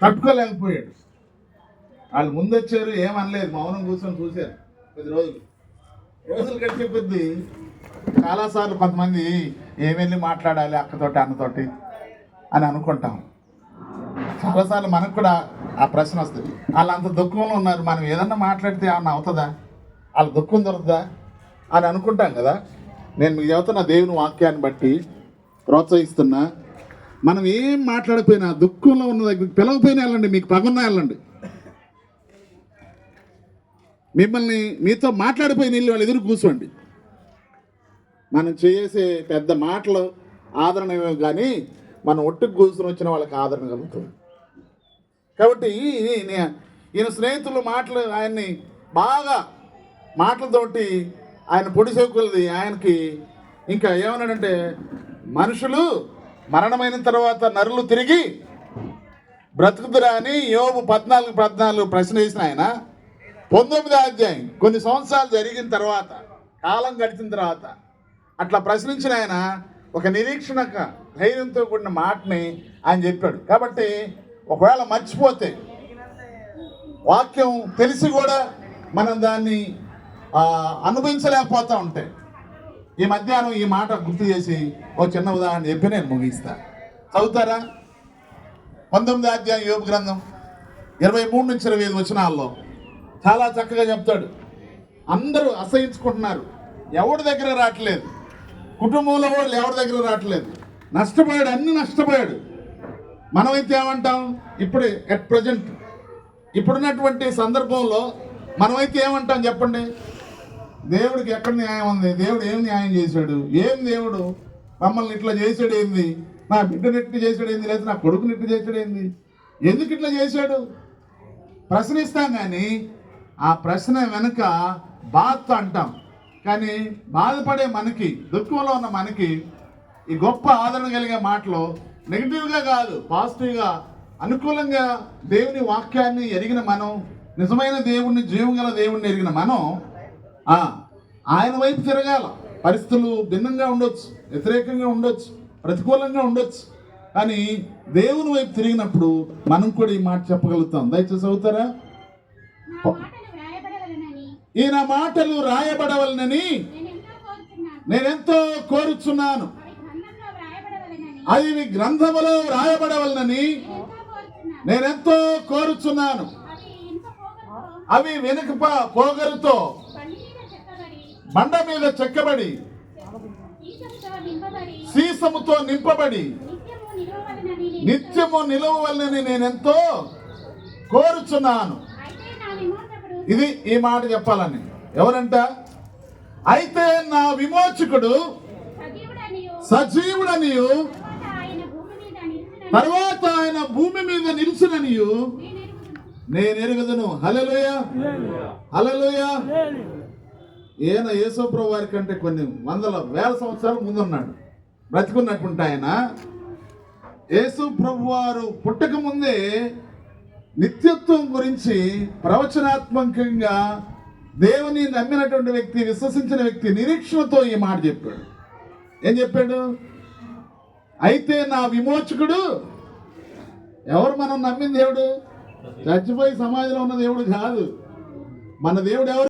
తట్టుకోలేకపోయాడు. వాళ్ళు ముందొచ్చారు, ఏమనలేదు, మౌనం కూర్చొని చూశారు. 10 రోజులు గడిచే కొద్దీ చాలాసార్లు కొంతమంది ఏమెళ్ళి మాట్లాడాలి అక్కతోటి అన్నతోటి అని అనుకుంటాం. చాలాసార్లు మనకు కూడా ఆ ప్రశ్న వస్తుంది. వాళ్ళు అంత దుఃఖంలో ఉన్నారు, మనం ఏదన్నా మాట్లాడితే ఏమన్నా అవుతుందా, వాళ్ళ దుఃఖం దొరుకుతుందా అని అనుకుంటాం కదా. నేను మీకు చెబుతున్న దేవుని వాక్యాన్ని బట్టి ప్రోత్సహిస్తున్నా. మనం ఏం మాట్లాడిపోయినా దుఃఖంలో ఉన్న దగ్గరికి పిలవపోయినా వెళ్ళండి, మీకు పగున్నా వెళ్ళండి. మిమ్మల్ని మీతో మాట్లాడిపోయిన వెళ్ళి వాళ్ళు ఎదురు కూర్చోండి. మనం చేసే పెద్ద మాటలు ఆదరణ కానీ మనం ఒట్టుకు కూర్చొని వచ్చిన వాళ్ళకి ఆదరణ కలుగుతుంది. కాబట్టి ఈయన స్నేహితులు మాటలు ఆయన్ని బాగా మాటలతోటి ఆయన పొడి సేవకులది ఆయనకి ఇంకా ఏమన్నాడంటే, మనుషులు మరణమైన తర్వాత నరులు తిరిగి బ్రతుకుతురా అని యోబు 14 ప్రశ్న వేసిన ఆయన 19వ అధ్యాయం కొన్ని సంవత్సరాలు జరిగిన తర్వాత, కాలం గడిచిన తర్వాత అట్లా ప్రశ్నించిన ఆయన ఒక నిరీక్షణ ధైర్యంతో కూడిన మాటని ఆయన చెప్పాడు. కాబట్టి ఒకవేళ మర్చిపోతే, వాక్యం తెలిసి కూడా మనం దాన్ని అనుభవించలేకపోతూ ఉంటే, ఈ మధ్యాహ్నం ఈ మాట గుర్తు చేసి ఒక చిన్న ఉదాహరణ చెప్పి నేను ముగిస్తా. చదువుతారా? 19వ అధ్యాయం యోబు గ్రంథం 23 నుంచి 25 వచనాల్లో చాలా చక్కగా చెప్తాడు. అందరూ అసహించుకుంటున్నారు, ఎవరి దగ్గర రావట్లేదు, కుటుంబంలో వాళ్ళు ఎవరి దగ్గర రావట్లేదు, నష్టపోయాడు, అన్ని నష్టపోయాడు. మనమైతే ఏమంటాం? ఇప్పుడు ఎట్ ప్రజెంట్ ఇప్పుడున్నటువంటి సందర్భంలో మనమైతే ఏమంటాం చెప్పండి? దేవుడికి ఎక్కడ న్యాయం ఉంది? దేవుడు ఏం న్యాయం చేశాడు? ఏం దేవుడు మమ్మల్ని ఇట్లా చేశాడు ఏంది? నా బిడ్డని ఇట్లా చేశాడు ఏంది? లేదా నా కొడుకుని ఇట్లా చేశాడు ఏంది? ఎందుకు ఇట్లా చేశాడు ప్రశ్నిస్తాం. కానీ ఆ ప్రశ్న వెనుక బాధ అంటాం. కానీ బాధపడే మనకి, దుఃఖంలో ఉన్న మనకి ఈ గొప్ప ఆదరణ కలిగే మాటలు నెగిటివ్గా కాదు, పాజిటివ్గా అనుకూలంగా దేవుని వాక్యాన్ని ఎరిగిన మనం, నిజమైన దేవుణ్ణి, జీవం గల దేవుణ్ణి ఎరిగిన మనం ఆయన వైపు తిరగాల. పరిస్థితులు భిన్నంగా ఉండొచ్చు, వ్యతిరేకంగా ఉండొచ్చు, ప్రతికూలంగా ఉండొచ్చు, కానీ దేవుని వైపు తిరిగినప్పుడు మనం కూడా ఈ మాట చెప్పగలుగుతాం. దయచేసి అవుతారా? ఈయన మాటలు రాయబడవలనని నేనెంతో కోరుచున్నాను, అవి గ్రంథములో రాయబడవలనని నేనెంతో కోరుచున్నాను. అవి వెనుక పోగరుతో బండ మీద చెక్కబడి సీసముతో నింపబడి నిత్యము నిలవవలనని నేనెంతో కోరుచున్నాను. ఇది ఈ మాట చెప్పాలని ఎవరంట? అయితే నా విమోచకుడు సజీవుడనియు తర్వాత ఆయన భూమి మీద నిలిచిననియు నేను ఎరుగుదును. హల్లెలూయా, హల్లెలూయా. ఈయన యేసుప్రభు వారి కంటే కొన్ని వందల వేల సంవత్సరాల ముందున్నాడు, బ్రతికున్నటువంటి ఆయన. యేసుప్రభు వారు పుట్టక ముందే నిత్యత్వం గురించి ప్రవచనాత్మకంగా దేవుని నమ్మినటువంటి వ్యక్తి, విశ్వసించిన వ్యక్తి నిరీక్షణతో ఈ మాట చెప్పాడు. ఏం చెప్పాడు? అయితే నా విమోచకుడు. ఎవరు మనం నమ్మిన దేవుడు? చచ్చిపోయి సమాజంలో ఉన్న దేవుడు కాదు. మన దేవుడు ఎవరు?